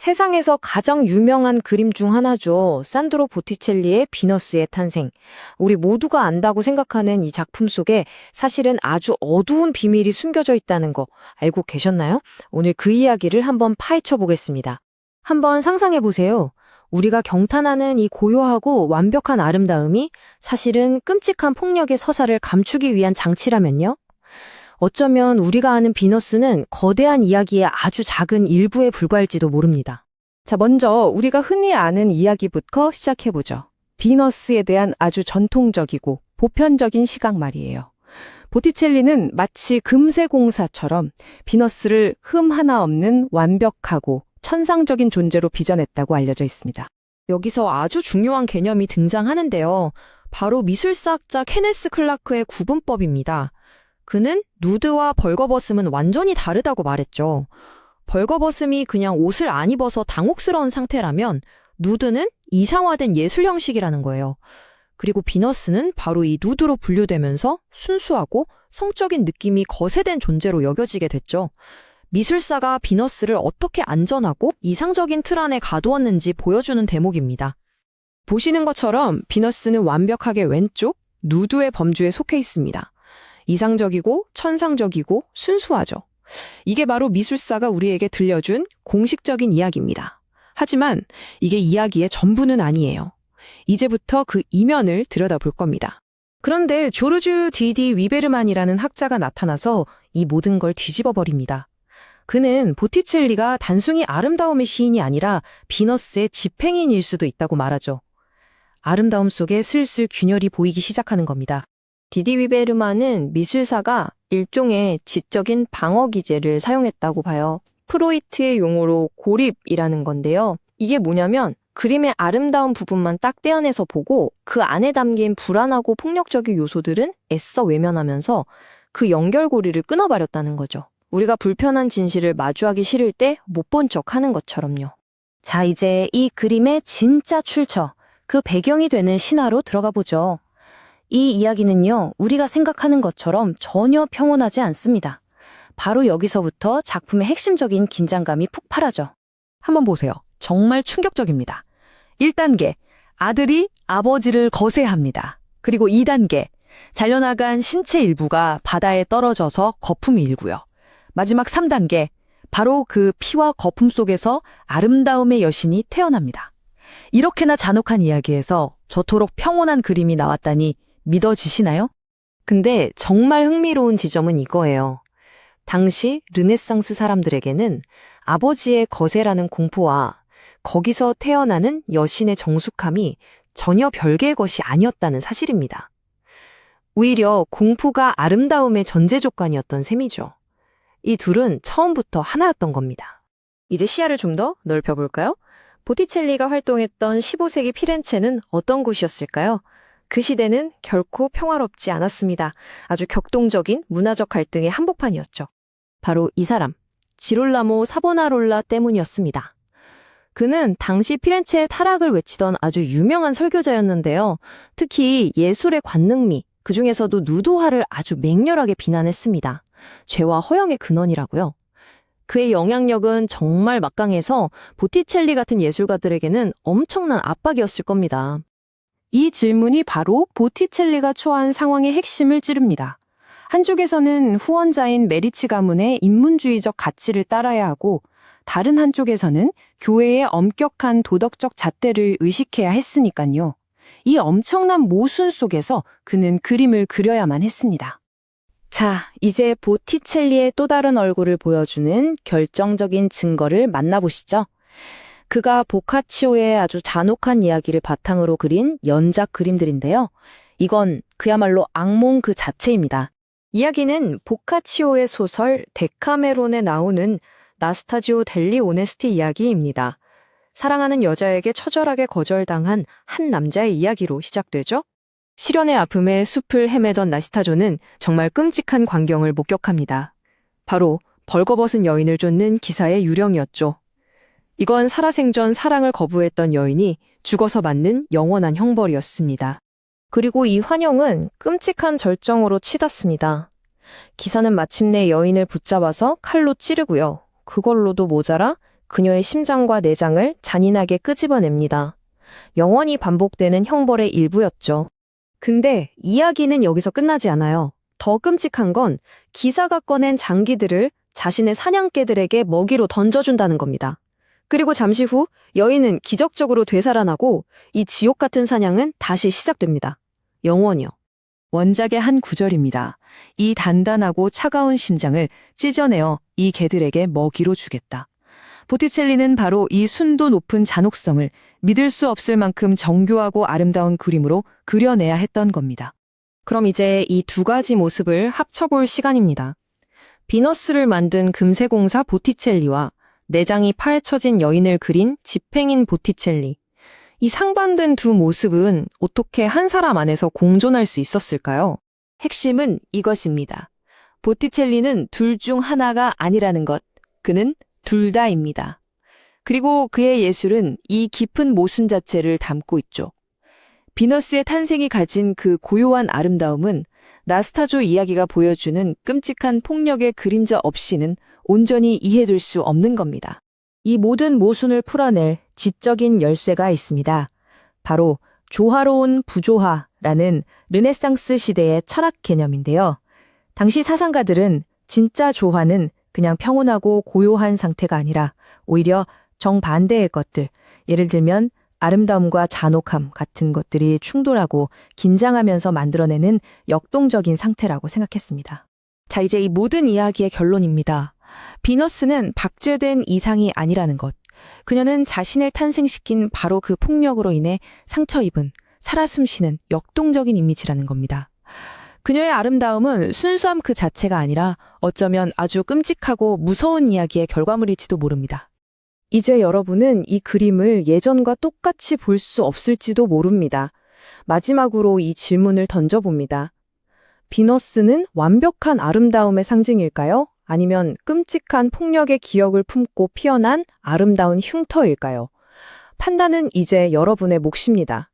세상에서 가장 유명한 그림 중 하나죠. 산드로 보티첼리의 비너스의 탄생. 우리 모두가 안다고 생각하는 이 작품 속에 사실은 아주 어두운 비밀이 숨겨져 있다는 거 알고 계셨나요? 오늘 그 이야기를 한번 파헤쳐 보겠습니다. 한번 상상해 보세요. 우리가 경탄하는 이 고요하고 완벽한 아름다움이 사실은 끔찍한 폭력의 서사를 감추기 위한 장치라면요? 어쩌면 우리가 아는 비너스는 거대한 이야기의 아주 작은 일부에 불과할지도 모릅니다. 자, 먼저 우리가 흔히 아는 이야기부터 시작해보죠. 비너스에 대한 아주 전통적이고 보편적인 시각 말이에요. 보티첼리는 마치 금세공사처럼 비너스를 흠 하나 없는 완벽하고 천상적인 존재로 빚어냈다고 알려져 있습니다. 여기서 아주 중요한 개념이 등장하는데요. 바로 미술사학자 케네스 클라크의 구분법입니다. 그는 누드와 벌거벗음은 완전히 다르다고 말했죠. 벌거벗음이 그냥 옷을 안 입어서 당혹스러운 상태라면 누드는 이상화된 예술 형식이라는 거예요. 그리고 비너스는 바로 이 누드로 분류되면서 순수하고 성적인 느낌이 거세된 존재로 여겨지게 됐죠. 미술사가 비너스를 어떻게 안전하고 이상적인 틀 안에 가두었는지 보여주는 대목입니다. 보시는 것처럼 비너스는 완벽하게 왼쪽 누드의 범주에 속해 있습니다. 이상적이고 천상적이고 순수하죠. 이게 바로 미술사가 우리에게 들려준 공식적인 이야기입니다. 하지만 이게 이야기의 전부는 아니에요. 이제부터 그 이면을 들여다볼 겁니다. 그런데 조르주 디디 위베르만이라는 학자가 나타나서 이 모든 걸 뒤집어 버립니다. 그는 보티첼리가 단순히 아름다움의 시인이 아니라 비너스의 집행인일 수도 있다고 말하죠. 아름다움 속에 슬슬 균열이 보이기 시작하는 겁니다. 디디 위베르만은 미술사가 일종의 지적인 방어 기제를 사용했다고 봐요. 프로이트의 용어로 고립이라는 건데요. 이게 뭐냐면 그림의 아름다운 부분만 딱 떼어내서 보고 그 안에 담긴 불안하고 폭력적인 요소들은 애써 외면하면서 그 연결고리를 끊어버렸다는 거죠. 우리가 불편한 진실을 마주하기 싫을 때 못 본 척 하는 것처럼요. 자, 이제 이 그림의 진짜 출처, 그 배경이 되는 신화로 들어가 보죠. 이 이야기는요, 우리가 생각하는 것처럼 전혀 평온하지 않습니다. 바로 여기서부터 작품의 핵심적인 긴장감이 폭발하죠. 한번 보세요. 정말 충격적입니다. 1단계, 아들이 아버지를 거세합니다. 그리고 2단계, 잘려나간 신체 일부가 바다에 떨어져서 거품이 일고요. 마지막 3단계, 바로 그 피와 거품 속에서 아름다움의 여신이 태어납니다. 이렇게나 잔혹한 이야기에서 저토록 평온한 그림이 나왔다니 믿어지시나요? 근데 정말 흥미로운 지점은 이거예요. 당시 르네상스 사람들에게는 아버지의 거세라는 공포와 거기서 태어나는 여신의 정숙함이 전혀 별개의 것이 아니었다는 사실입니다. 오히려 공포가 아름다움의 전제 조건이었던 셈이죠. 이 둘은 처음부터 하나였던 겁니다. 이제 시야를 좀 더 넓혀볼까요? 보티첼리가 활동했던 15세기 피렌체는 어떤 곳이었을까요? 그 시대는 결코 평화롭지 않았습니다. 아주 격동적인 문화적 갈등의 한복판이었죠. 바로 이 사람, 지롤라모 사보나롤라 때문이었습니다. 그는 당시 피렌체의 타락을 외치던 아주 유명한 설교자였는데요. 특히 예술의 관능미, 그중에서도 누드화를 아주 맹렬하게 비난했습니다. 죄와 허영의 근원이라고요. 그의 영향력은 정말 막강해서 보티첼리 같은 예술가들에게는 엄청난 압박이었을 겁니다. 이 질문이 바로 보티첼리가 처한 상황의 핵심을 찌릅니다. 한쪽에서는 후원자인 메리치 가문의 인문주의적 가치를 따라야 하고 다른 한쪽에서는 교회의 엄격한 도덕적 잣대를 의식해야 했으니까요. 이 엄청난 모순 속에서 그는 그림을 그려야만 했습니다. 자, 이제 보티첼리의 또 다른 얼굴을 보여주는 결정적인 증거를 만나보시죠. 그가 보카치오의 아주 잔혹한 이야기를 바탕으로 그린 연작 그림들인데요. 이건 그야말로 악몽 그 자체입니다. 이야기는 보카치오의 소설 데카메론에 나오는 나스타지오 델리 오네스티 이야기입니다. 사랑하는 여자에게 처절하게 거절당한 한 남자의 이야기로 시작되죠. 시련의 아픔에 숲을 헤매던 나스타조는 정말 끔찍한 광경을 목격합니다. 바로 벌거벗은 여인을 쫓는 기사의 유령이었죠. 이건 살아생전 사랑을 거부했던 여인이 죽어서 맞는 영원한 형벌이었습니다. 그리고 이 환영은 끔찍한 절정으로 치닫습니다. 기사는 마침내 여인을 붙잡아서 칼로 찌르고요. 그걸로도 모자라 그녀의 심장과 내장을 잔인하게 끄집어냅니다. 영원히 반복되는 형벌의 일부였죠. 근데 이야기는 여기서 끝나지 않아요. 더 끔찍한 건 기사가 꺼낸 장기들을 자신의 사냥개들에게 먹이로 던져준다는 겁니다. 그리고 잠시 후 여인은 기적적으로 되살아나고 이 지옥 같은 사냥은 다시 시작됩니다. 영원히요. 원작의 한 구절입니다. 이 단단하고 차가운 심장을 찢어내어 이 개들에게 먹이로 주겠다. 보티첼리는 바로 이 순도 높은 잔혹성을 믿을 수 없을 만큼 정교하고 아름다운 그림으로 그려내야 했던 겁니다. 그럼 이제 이 두 가지 모습을 합쳐볼 시간입니다. 비너스를 만든 금세공사 보티첼리와 내장이 파헤쳐진 여인을 그린 집행인 보티첼리. 이 상반된 두 모습은 어떻게 한 사람 안에서 공존할 수 있었을까요? 핵심은 이것입니다. 보티첼리는 둘 중 하나가 아니라는 것. 그는 둘 다입니다. 그리고 그의 예술은 이 깊은 모순 자체를 담고 있죠. 비너스의 탄생이 가진 그 고요한 아름다움은 나스타조 이야기가 보여주는 끔찍한 폭력의 그림자 없이는 온전히 이해될 수 없는 겁니다. 이 모든 모순을 풀어낼 지적인 열쇠가 있습니다. 바로 조화로운 부조화라는 르네상스 시대의 철학 개념인데요. 당시 사상가들은 진짜 조화는 그냥 평온하고 고요한 상태가 아니라 오히려 정반대의 것들, 예를 들면 아름다움과 잔혹함 같은 것들이 충돌하고 긴장하면서 만들어내는 역동적인 상태라고 생각했습니다. 자, 이제 이 모든 이야기의 결론입니다. 비너스는 박제된 이상이 아니라는 것. 그녀는 자신을 탄생시킨 바로 그 폭력으로 인해 상처 입은, 살아 숨쉬는 역동적인 이미지라는 겁니다. 그녀의 아름다움은 순수함 그 자체가 아니라 어쩌면 아주 끔찍하고 무서운 이야기의 결과물일지도 모릅니다. 이제 여러분은 이 그림을 예전과 똑같이 볼 수 없을지도 모릅니다. 마지막으로 이 질문을 던져봅니다. 비너스는 완벽한 아름다움의 상징일까요? 아니면 끔찍한 폭력의 기억을 품고 피어난 아름다운 흉터일까요? 판단은 이제 여러분의 몫입니다.